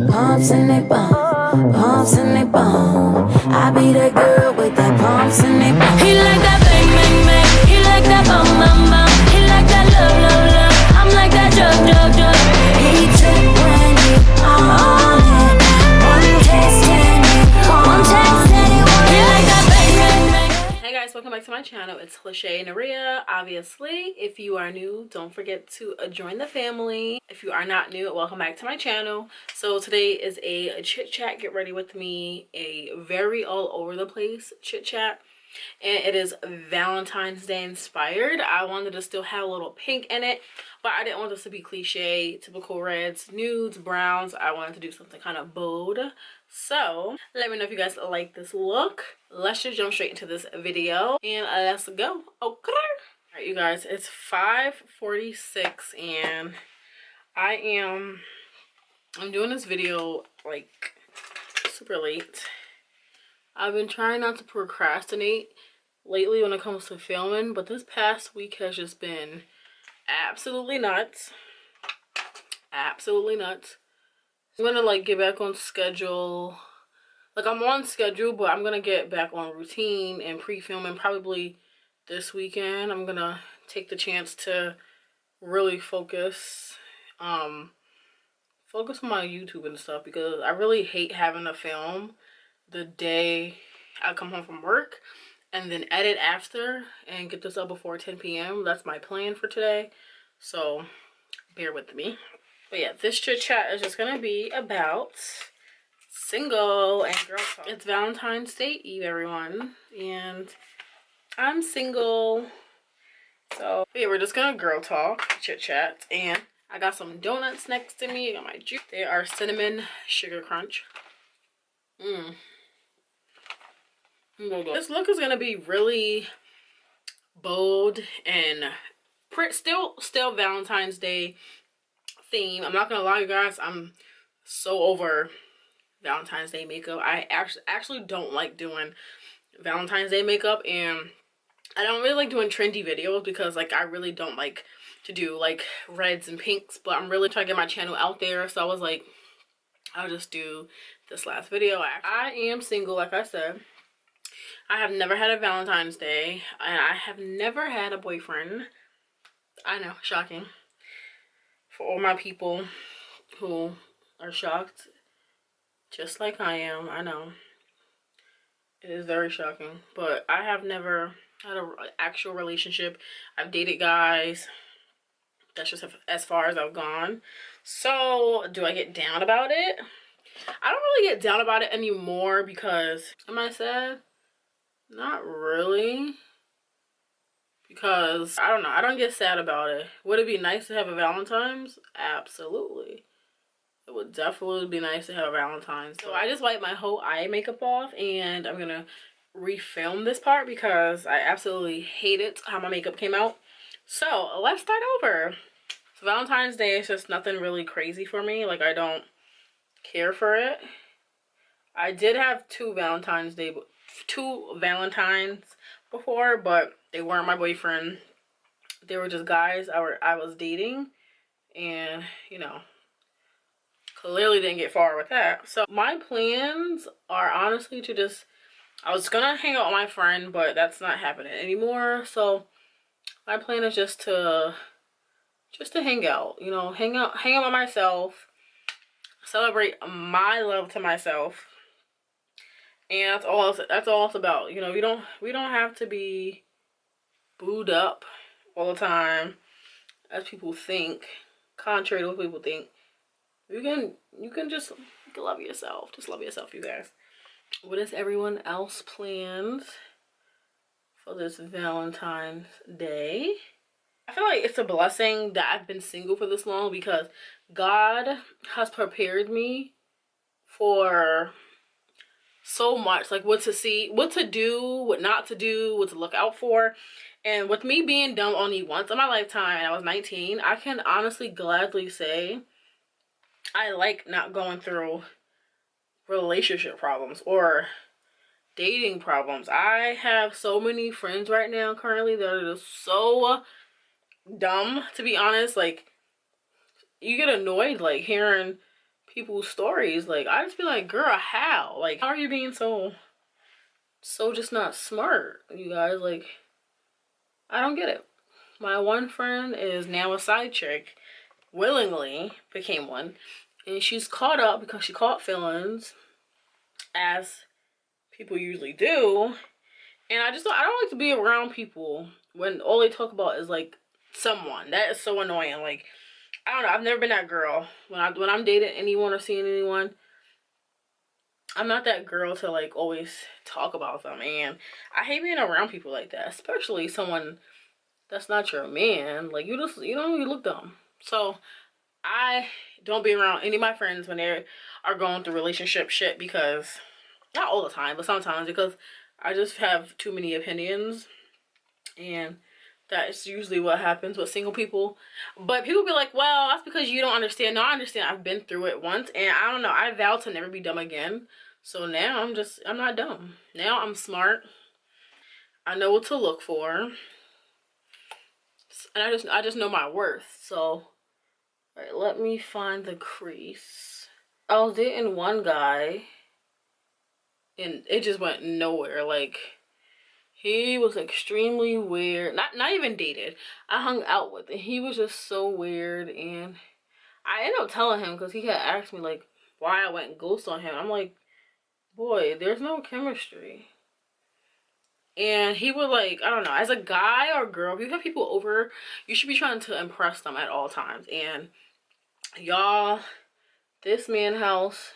pumps and they bump, pumps and they bump. I be that girl with that pumps and they bump. He like that bang, bang, bang. He like that bum, bum, bum. He like that love, love, love. I'm like that drug, drug, drug. He trip when he on it. One taste and he one taste and he want it. He like that bang, bang, bang. Hey guys, welcome back to my channel. It's Lashay and Naria. Obviously, if you are new, don't forget to join the family. If you are not new, welcome back to my channel. So today is a chit chat. Get ready with me. A very all over the place chit chat. And it is Valentine's Day inspired. I wanted to still have a little pink in it, but I didn't want this to be cliche, typical reds, nudes, browns. I wanted to do something kind of bold. So let me know if you guys like this look. Let's just jump straight into this video and let's go. Okay. All right, you guys, it's 5:46 and I'm doing this video like super late. I've been trying not to procrastinate lately when it comes to filming, but this past week has just been absolutely nuts. Absolutely nuts. I'm gonna like get back on schedule. Like I'm on schedule, but I'm gonna get back on routine and pre-filming probably this weekend. I'm gonna take the chance to really focus on my YouTube and stuff, because I really hate having to film the day I come home from work and then edit after and get this up before 10 p.m. That's my plan for today, so bear with me. But yeah, this chit chat is just gonna be about single and girl talk. It's Valentine's Day Eve, everyone, and I'm single, so yeah, we're just gonna girl talk, chit chat. And I got some donuts next to me. I got my juice. They are cinnamon sugar crunch. This look is gonna be really bold and still Valentine's Day theme. I'm not gonna lie, you guys, I'm so over Valentine's Day makeup. I actually don't like doing Valentine's Day makeup, and I don't really like doing trendy videos because like I really don't like to do like reds and pinks, but I'm really trying to get my channel out there, so I was like, I'll just do this last video. I am single, like I said. I have never had a Valentine's Day, and I have never had a boyfriend. I know, shocking. For all my people who are shocked, just like I am, I know. It is very shocking, but I have never had an actual relationship. I've dated guys. That's just as far as I've gone. So, do I get down about it? I don't really get down about it anymore because, am I sad? Not really, because I don't know, I don't get sad about it. Would it be nice to have a Valentine's? Absolutely. It would definitely be nice to have a Valentine's. So I just wiped my whole eye makeup off, and I'm gonna refilm this part because I absolutely hated how my makeup came out. So let's start over. So Valentine's Day is just nothing really crazy for me. Like, I don't care for it. I did have two Valentines before, but they weren't my boyfriend. They were just guys I was dating, and you know, clearly didn't get far with that. So my plans are honestly to just, I was gonna hang out with my friend, but that's not happening anymore. So my plan is just to hang out, you know, hang out with myself, celebrate my love to myself. And that's all it's about. You know, we don't have to be booed up all the time, as people think. Contrary to what people think, you can just love yourself. Just love yourself, you guys. What is everyone else planned for this Valentine's Day? I feel like it's a blessing that I've been single for this long, because God has prepared me for so much, like what to see, what to do, what not to do, what to look out for. And with me being dumb only once in my lifetime, and I was 19, I can honestly gladly say I like not going through relationship problems or dating problems. I have so many friends right now currently that are just so dumb, to be honest. Like, you get annoyed like hearing people's stories. Like, I just be like, girl, how? Like, how are you being so just not smart, you guys? Like, I don't get it. My one friend is now a side chick, willingly became one, and she's caught up because she caught feelings, as people usually do. And I don't like to be around people when all they talk about is like someone. That is so annoying. Like, I don't know, I've never been that girl. When I'm dating anyone or seeing anyone, I'm not that girl to like always talk about them. And I hate being around people like that, especially someone that's not your man. Like, you look dumb. So I don't be around any of my friends when they are going through relationship shit, because not all the time, but sometimes, because I just have too many opinions, and that's usually what happens with single people. But people be like, well, that's because you don't understand. No, I understand. I've been through it once, and I don't know, I vow to never be dumb again. So now I'm not dumb. Now I'm smart. I know what to look for. And I just know my worth. So, all right, let me find the crease. I was dating one guy, and it just went nowhere. Like, he was extremely weird. Not even dated. I hung out with him. He was just so weird, and I ended up telling him, because he had asked me like why I went ghost on him. I'm like, boy, there's no chemistry. And he would, like, I don't know, as a guy or girl, if you have people over, you should be trying to impress them at all times. And y'all, this man house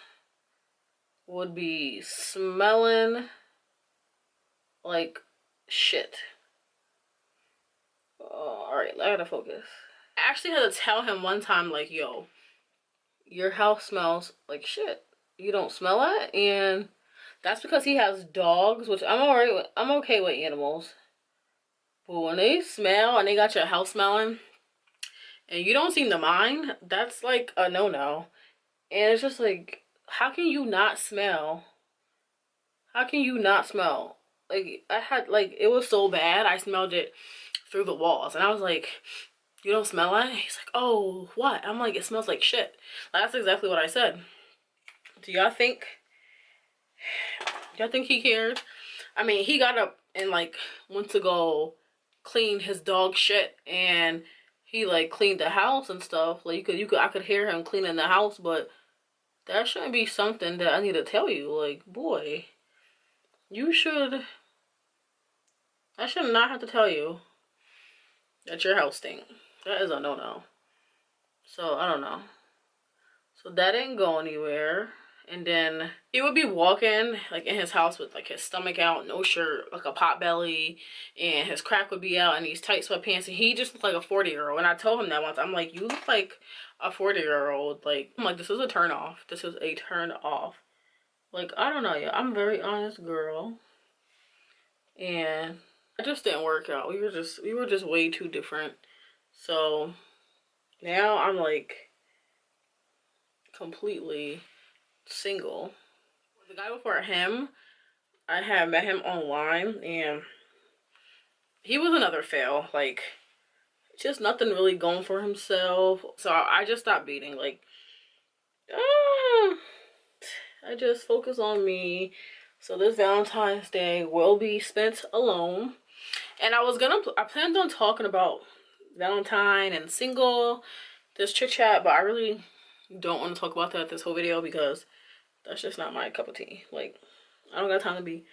would be smelling like shit. Oh, all right, I gotta focus. I actually had to tell him one time, like, yo, your house smells like shit. You don't smell it? And that's because he has dogs, which I'm okay with animals. But when they smell and they got your house smelling and you don't seem to mind, that's like a no-no. And it's just like, how can you not smell? How can you not smell? Like, it was so bad, I smelled it through the walls. And I was like, you don't smell it? He's like, oh, what? I'm like, it smells like shit. That's exactly what I said. Do y'all think he cared? I mean, he got up and like went to go clean his dog shit, and he like cleaned the house and stuff. Like, I could hear him cleaning the house, but that shouldn't be something that I need to tell you. Like, boy, I should not have to tell you that your house stink. That is a no-no. So, I don't know. So that didn't go anywhere. And then he would be walking like in his house with like his stomach out, no shirt, like a pot belly, and his crack would be out, and these tight sweatpants, and he just looked like a 40-year-old. And I told him that once. I'm like, you look like a 40-year-old. Like, I'm like, this is a turn off. This is a turn off. Like, I don't know, yeah, I'm a very honest girl. And it just didn't work out. We were just way too different. So now I'm like completely single. The guy before him, I had met him online, and he was another fail. Like, just nothing really going for himself. So I just stopped dating. Like, I just focus on me. So this Valentine's Day will be spent alone. And I planned on talking about Valentine and single, this chit chat, but I really don't want to talk about that this whole video, because that's just not my cup of tea. Like, I don't got time to be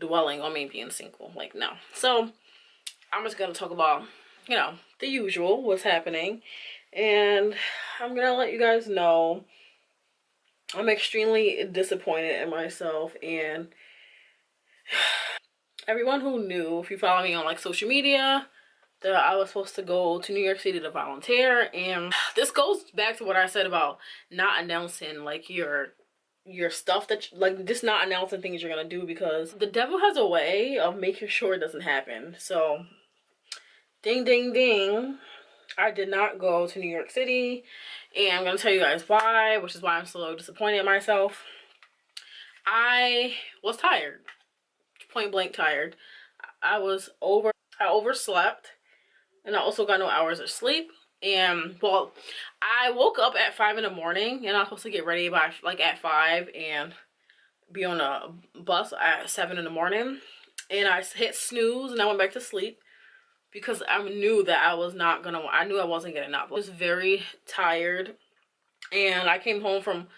dwelling on me being single. Like, no. So I'm just gonna talk about, you know, the usual, what's happening. And I'm gonna let you guys know I'm extremely disappointed in myself. And everyone who knew, if you follow me on like social media, that I was supposed to go to New York City to volunteer. And this goes back to what I said about not announcing like your stuff, that like just not announcing things you're gonna do, because the devil has a way of making sure it doesn't happen. So ding ding ding, I did not go to New York City, and I'm gonna tell you guys why, which is why I'm so disappointed in myself. I was tired, point blank tired. I overslept, and I also got no hours of sleep. And well, I woke up at 5 in the morning, and I was supposed to get ready by like at 5 and be on a bus at 7 in the morning. And I hit snooze and I went back to sleep because I knew that I knew I wasn't getting up. I was very tired, and I came home from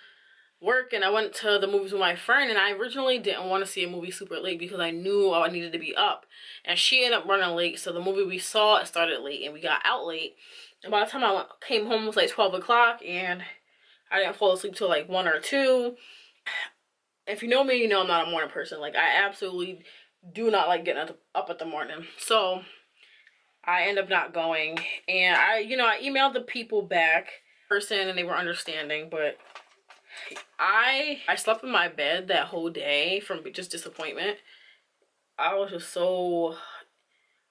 work and I went to the movies with my friend, and I originally didn't want to see a movie super late because I knew I needed to be up, and she ended up running late. So the movie we saw, it started late and we got out late, and by the time I came home it was like 12 o'clock, and I didn't fall asleep till like 1 or 2. If you know me, you know I'm not a morning person. Like, I absolutely do not like getting up at the morning. So I end up not going, and I emailed the people back person and they were understanding, but I slept in my bed that whole day from just disappointment. I was just so,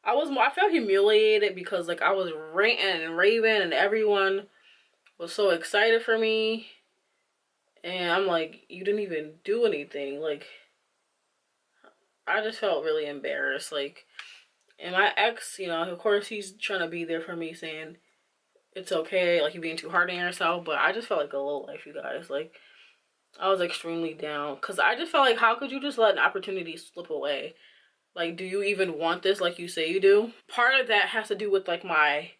I felt humiliated because like I was ranting and raving and everyone was so excited for me, and I'm like, you didn't even do anything. Like, I just felt really embarrassed. Like, and my ex, of course he's trying to be there for me, saying it's okay, like, you're being too hard on yourself, but I just felt like a low life, you guys. Like, I was extremely down because I just felt like, how could you just let an opportunity slip away? Like, do you even want this like you say you do? Part of that has to do with like my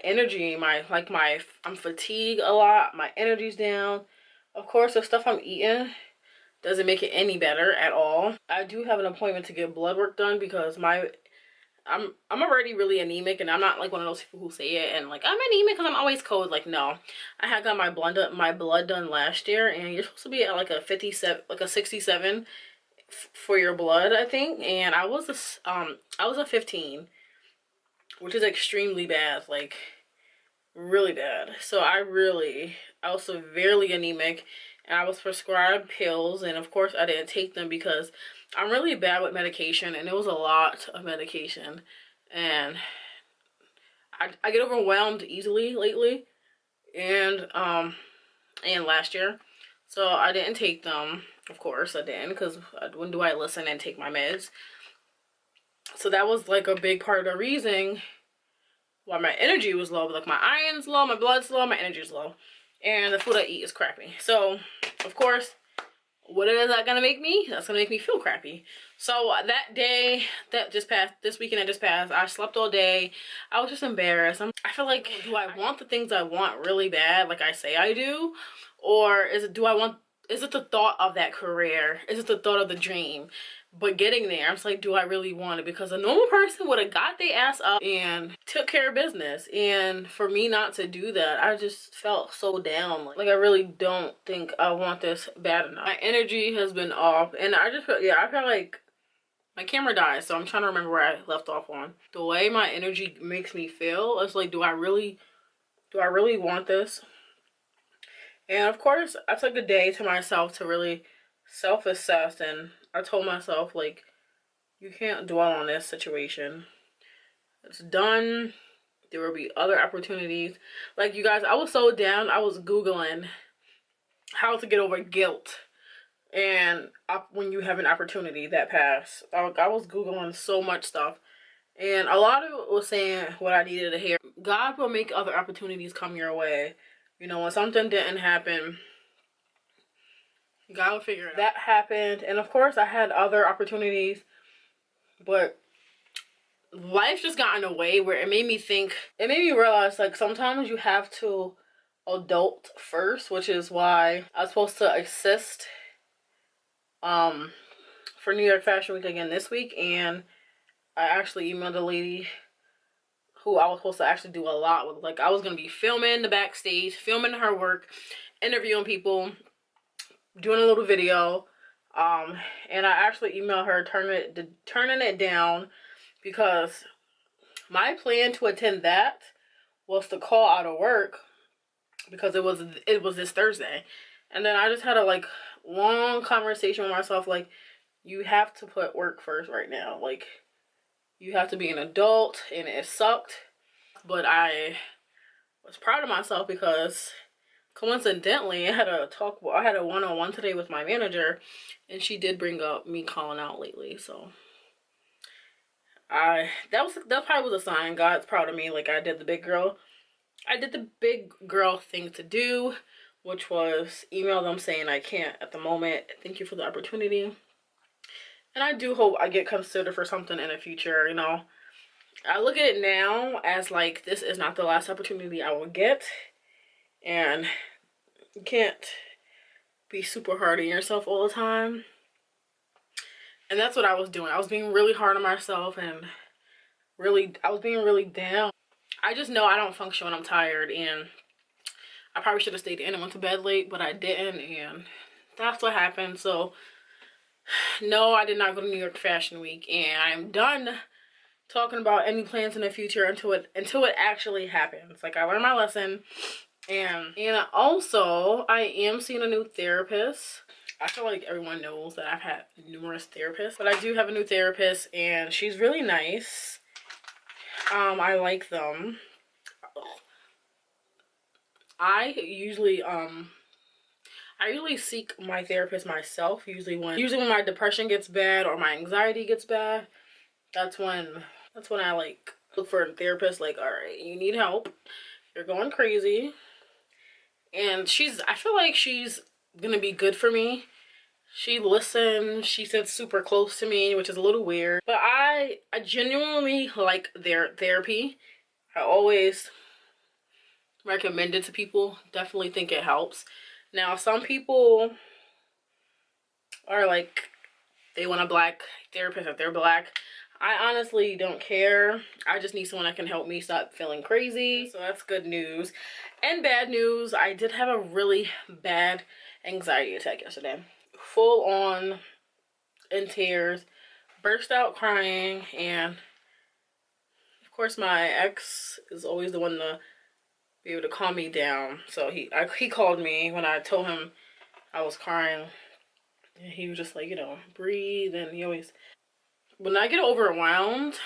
energy, I'm fatigued a lot, my energy's down. Of course, the stuff I'm eating doesn't make it any better at all. I do have an appointment to get blood work done because I'm already really anemic, and I'm not like one of those people who say it and like I'm anemic because I'm always cold. Like, no, I had got my blood done last year, and you're supposed to be at like a 57, like a 67 for your blood, I think, and I was a 15, which is extremely bad, like really bad. So I was severely anemic, and I was prescribed pills, and of course I didn't take them because I'm really bad with medication, and it was a lot of medication, and I get overwhelmed easily lately, and last year, so I didn't take them. Of course I didn't, because when do I listen and take my meds? So that was like a big part of the reason why my energy was low. Like, my iron's low, my blood's low, my energy's low, and the food I eat is crappy. So of course, what is that gonna make me? That's gonna make me feel crappy. So that day that just passed, this weekend that just passed, I slept all day. I was just embarrassed. I feel like, do I want the things I want really bad, like I say I do? Or is it the thought of that career? Is it the thought of the dream? But getting there, I'm just like, do I really want it? Because a normal person would have got their ass up and took care of business. And for me not to do that, I just felt so down. Like I really don't think I want this bad enough. My energy has been off, and I just felt, I felt like my camera died, so I'm trying to remember where I left off on. The way my energy makes me feel, it's like, do I really want this? And of course, I took a day to myself to really self-assess, and I told myself, like, you can't dwell on this situation. It's done. There will be other opportunities. Like, you guys, I was so down, I was Googling how to get over guilt. And when you have an opportunity that pass, I was Googling so much stuff. And a lot of it was saying what I needed to hear. God will make other opportunities come your way. When something didn't happen, God will figure it out. That happened. And of course, I had other opportunities. But life just got in a way where it made me realize, like, sometimes you have to adult first, which is why I was supposed to assist for New York Fashion Week again this week, and I actually emailed a lady who I was supposed to actually do a lot with. Like, I was going to be filming the backstage, filming her work, interviewing people, doing a little video, and I actually emailed her turning it down because my plan to attend that was to call out of work because it was this Thursday. And then I just had a like long conversation with myself, like, you have to put work first right now. Like, you have to be an adult, and it sucked. But I was proud of myself because coincidentally I had a one-on-one today with my manager, and she did bring up me calling out lately. So that probably was a sign God's proud of me. Like, I did the big girl I did the big girl thing to do, which was email them saying I can't at the moment. Thank you for the opportunity. And I do hope I get considered for something in the future, you know. I look at it now as like, this is not the last opportunity I will get. And you can't be super hard on yourself all the time. And that's what I was doing. I was being really hard on myself and I was being really down. I just know I don't function when I'm tired, and I probably should have stayed in and went to bed late, but I didn't, and that's what happened. So no, I did not go to New York Fashion Week, and I'm done talking about any plans in the future until it actually happens. Like, I learned my lesson, and also I am seeing a new therapist. I feel like everyone knows that I've had numerous therapists, but I do have a new therapist, and she's really nice. I like them. I usually seek my therapist myself. Usually when my depression gets bad or my anxiety gets bad, that's when I like look for a therapist. Like, all right, you need help. You're going crazy. And I feel like she's gonna be good for me. She listened. She sits super close to me, which is a little weird. But I genuinely like their therapy. I always recommend it to people. Definitely think it helps. Now, some people are like, they want a black therapist if they're black. I honestly don't care. I just need someone that can help me stop feeling crazy. So that's good news. And bad news, I did have a really bad anxiety attack yesterday. Full on in tears, burst out crying, and of course my ex is always the one to be able to calm me down. So he called me when I told him I was crying, and he was just like, you know, breathe. And he always, when I get overwhelmed,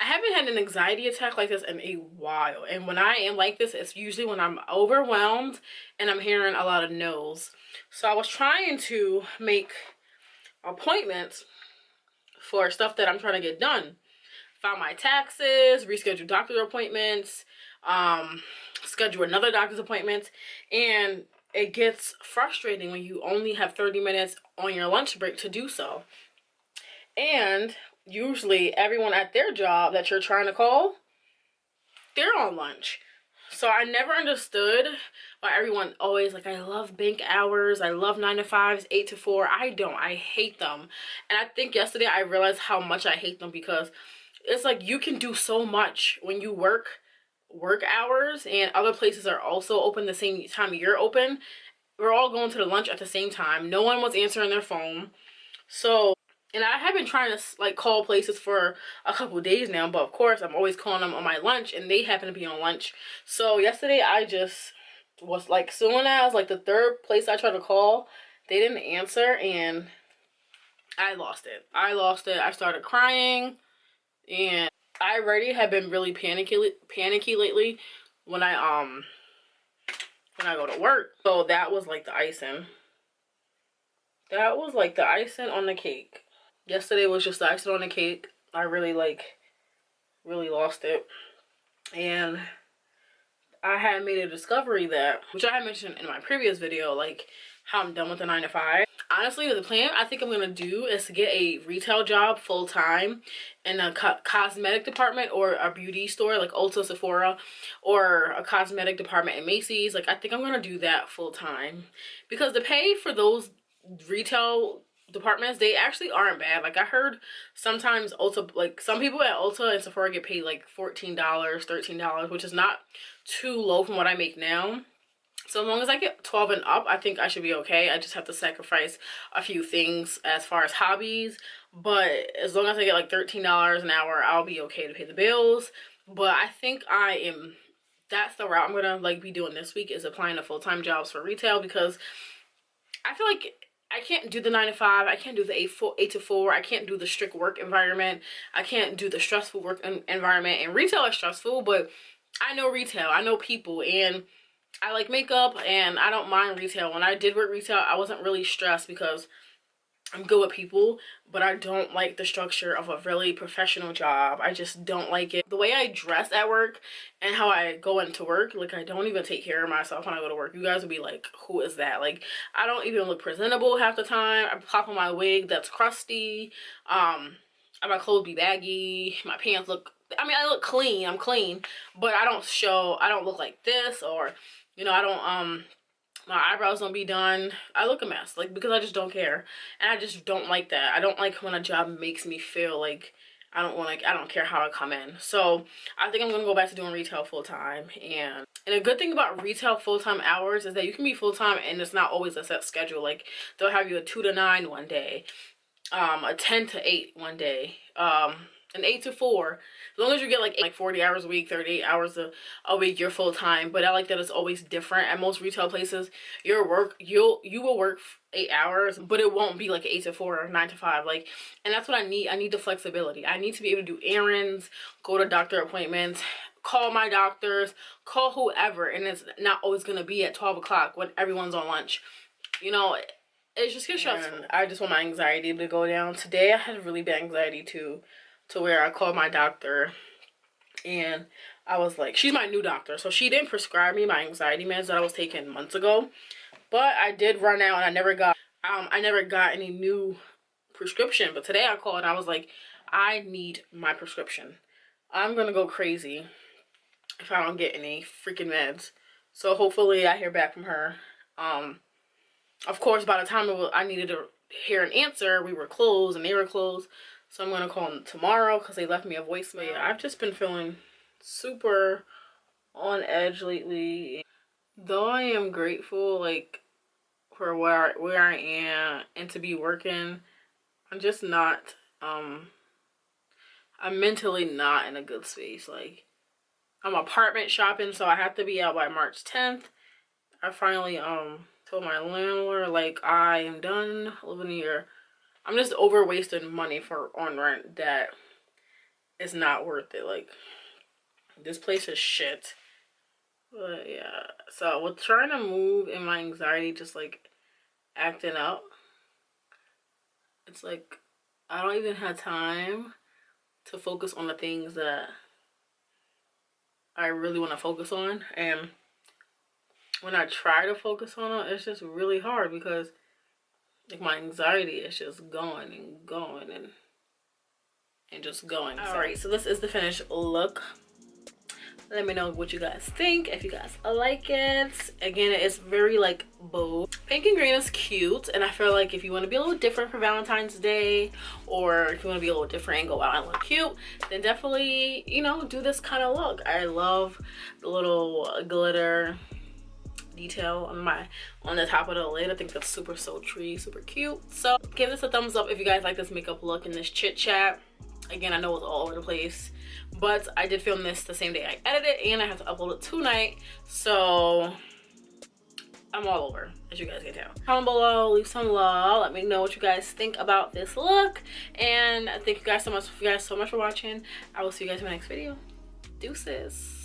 I haven't had an anxiety attack like this in a while, and when I am like this, it's usually when I'm overwhelmed and I'm hearing a lot of no's. So I was trying to make appointments for stuff that I'm trying to get done. File my taxes, reschedule doctor appointments, schedule another doctor's appointment, and it gets frustrating when you only have 30 minutes on your lunch break to do so. And usually everyone at their job that you're trying to call, they're on lunch. So I never understood why everyone always like, I love bank hours, I love 9 to 5s, 8 to 4. I don't. I hate them. And I think yesterday I realized how much I hate them, because it's like you can do so much when you work hours and other places are also open the same time you're open. We're all going to the lunch at the same time. No one was answering their phone. So, and I have been trying to like call places for a couple days now, but of course I'm always calling them on my lunch, and they happen to be on lunch. So yesterday I just was like, soon as like the third place I tried to call, they didn't answer, and I lost it. I started crying, and I already have been really panicky lately when I go to work. So that was like the icing. That was like the icing on the cake. Yesterday was just the icing on the cake. I really lost it. And I had made a discovery that, which I had mentioned in my previous video, like how I'm done with the 9 to 5. Honestly, the plan I think I'm gonna do is to get a retail job full-time in a cosmetic department or a beauty store like Ulta, Sephora, or a cosmetic department at Macy's. Like, I think I'm gonna do that full-time, because the pay for those retail departments, they actually aren't bad. Like, I heard sometimes Ulta, like some people at Ulta and Sephora get paid like $14, $13, which is not too low from what I make now. So as long as I get 12 and up, I think I should be okay. I just have to sacrifice a few things as far as hobbies. But as long as I get like $13 an hour, I'll be okay to pay the bills. But I think that's the route I'm gonna like be doing this week, is applying to full-time jobs for retail, because I feel like I can't do the 9 to 5. I can't do the 8 to 4. I can't do the strict work environment. I can't do the stressful work environment. And retail is stressful, but I know retail. I know people, and I like makeup, and I don't mind retail. When I did work retail, I wasn't really stressed because I'm good with people, but I don't like the structure of a really professional job. I just don't like it. The way I dress at work and how I go into work, like I don't even take care of myself when I go to work. You guys would be like, who is that? Like, I don't even look presentable half the time. I pop on my wig that's crusty. My clothes be baggy. My pants look, I mean, I look clean. I'm clean, but I don't look like this, or, you know, I don't, my eyebrows don't be done. I look a mess, like, because I just don't care. And I just don't like that. I don't like when a job makes me feel like I don't care how I come in. So I think I'm gonna go back to doing retail full-time. And a good thing about retail full-time hours is that you can be full-time and it's not always a set schedule. Like, they'll have you a 2 to 9 one day, a 10 to 8 one day, an 8 to 4. As long as you get like 40 hours a week, 38 hours a week, you're full time. But I like that it's always different. At most retail places, you will work 8 hours, but it won't be like 8 to 4 or 9 to 5. Like, and that's what I need. I need the flexibility. I need to be able to do errands, go to doctor appointments, call my doctors, call whoever, and it's not always gonna be at 12 o'clock when everyone's on lunch. You know, it just gets stressful. I just want my anxiety to go down. Today I had really bad anxiety too, to where I called my doctor and I was like, she's my new doctor, so she didn't prescribe me my anxiety meds that I was taking months ago, but I did run out and I never got any new prescription. But today I called and I was like, I need my prescription. I'm gonna go crazy if I don't get any freaking meds. So hopefully I hear back from her. Of course, by the time I needed to hear an answer, we were closed and they were closed. So I'm gonna call them tomorrow because they left me a voicemail. Yeah, I've just been feeling super on edge lately. Though I am grateful, like, for where I am and to be working, I'm just not, I'm mentally not in a good space. Like, I'm apartment shopping, so I have to be out by March 10th. I finally, told my landlord, like, I am done living here. I'm just over wasting money on rent that is not worth it. Like, this place is shit. But yeah, so with trying to move and my anxiety just like acting up, it's like I don't even have time to focus on the things that I really want to focus on. And when I try to focus on it, it's just really hard because like my anxiety is just going and going and just going. All right, so this is the finished look. Let me know what you guys think, if you guys like it. Again, it's very like bold. Pink and green is cute, and I feel like if you want to be a little different for Valentine's Day, or if you want to be a little different and go out and look cute, then definitely, you know, do this kind of look. I love the little glitter detail on the top of the lid. I think that's super sultry, super cute. So give this a thumbs up if you guys like this makeup look and this chit chat. Again, I know it's all over the place, but I did film this the same day I edited, and I have to upload it tonight, so I'm all over, as you guys can tell. Comment below, leave some love, let me know what you guys think about this look, and thank you guys so much for watching. I will see you guys in my next video. Deuces.